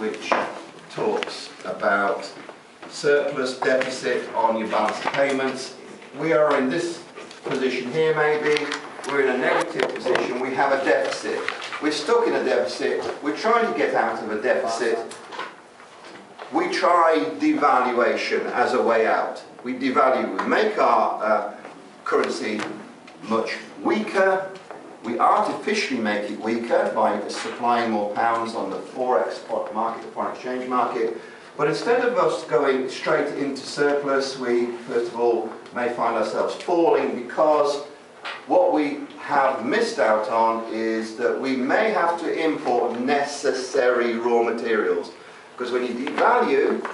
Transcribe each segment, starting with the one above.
which talks about surplus deficit on your balance of payments. We are in this position here maybe, we're in a negative position, we have a deficit. We're stuck in a deficit, we're trying to get out of a deficit. We try devaluation as a way out. We devalue, we make our currency much weaker. We artificially make it weaker by supplying more pounds on the forex market, the foreign exchange market. But instead of us going straight into surplus, we first of all may find ourselves falling, because what we have missed out on is that we may have to import necessary raw materials. Because when you devalue,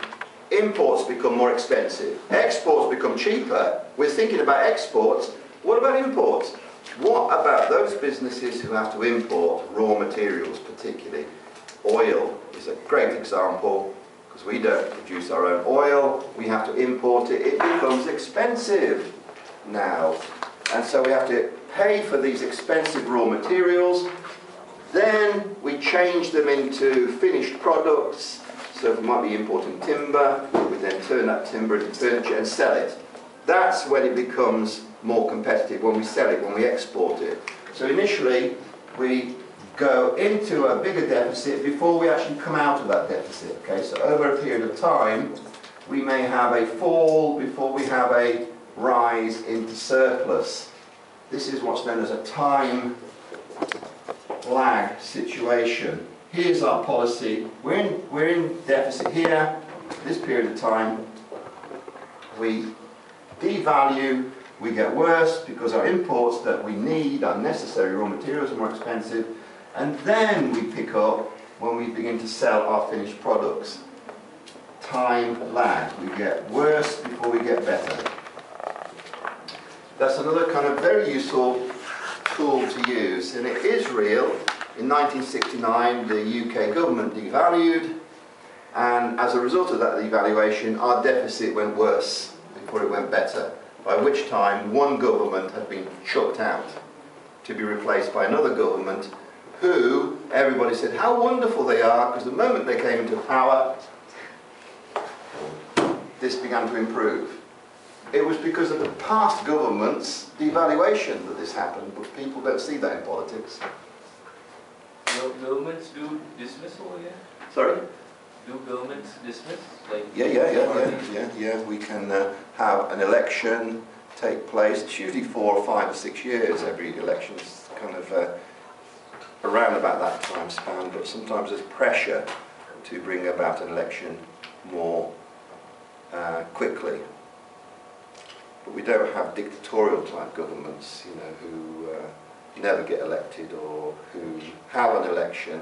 imports become more expensive. Exports become cheaper. We're thinking about exports. What about imports? What about those businesses who have to import raw materials, particularly? Oil is a great example, because we don't produce our own oil. We have to import it. It becomes expensive now. And so we have to pay for these expensive raw materials. Then we change them into finished products. So if we might be importing timber, we then turn that timber into furniture and sell it. That's when it becomes more competitive, when we sell it, when we export it. So initially, we go into a bigger deficit before we actually come out of that deficit. Okay? So over a period of time, we may have a fall before we have a rise into surplus. This is what's known as a time lag situation. Here's our policy. We're in deficit here. This period of time, we devalue. We get worse because our imports that we need, our necessary raw materials, are more expensive. And then we pick up when we begin to sell our finished products. Time lag. We get worse before we get better. That's another kind of very useful tool to use. And it is real. In 1969, the UK government devalued, and as a result of that devaluation, our deficit went worse before it went better, by which time one government had been chucked out to be replaced by another government who everybody said how wonderful they are, because the moment they came into power, this began to improve. It was because of the past government's devaluation that this happened, but people don't see that in politics. Governments do dismissal, yeah? Sorry? Do governments dismiss? Like Yeah. We can have an election take place. It's usually 4 or 5 or 6 years. Every election is kind of around about that time span. But sometimes there's pressure to bring about an election more quickly. But we don't have dictatorial type governments, you know, who never get elected, or who have an election,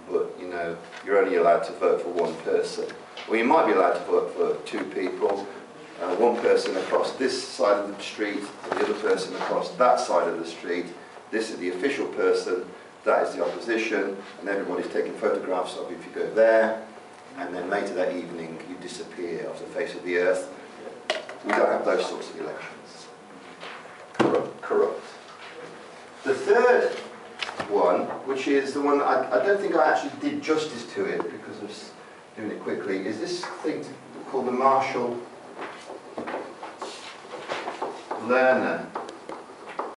but you know, you're only allowed to vote for one person. Or you might be allowed to vote for 2 people, one person across this side of the street, and the other person across that side of the street. This is the official person, that is the opposition, and everybody's taking photographs of you if you go there, and then later that evening you disappear off the face of the earth. We don't have those sorts of elections. Corrupt. The third one, which is the one I don't think I actually did justice to it because I was doing it quickly, is this thing called the Marshall Learner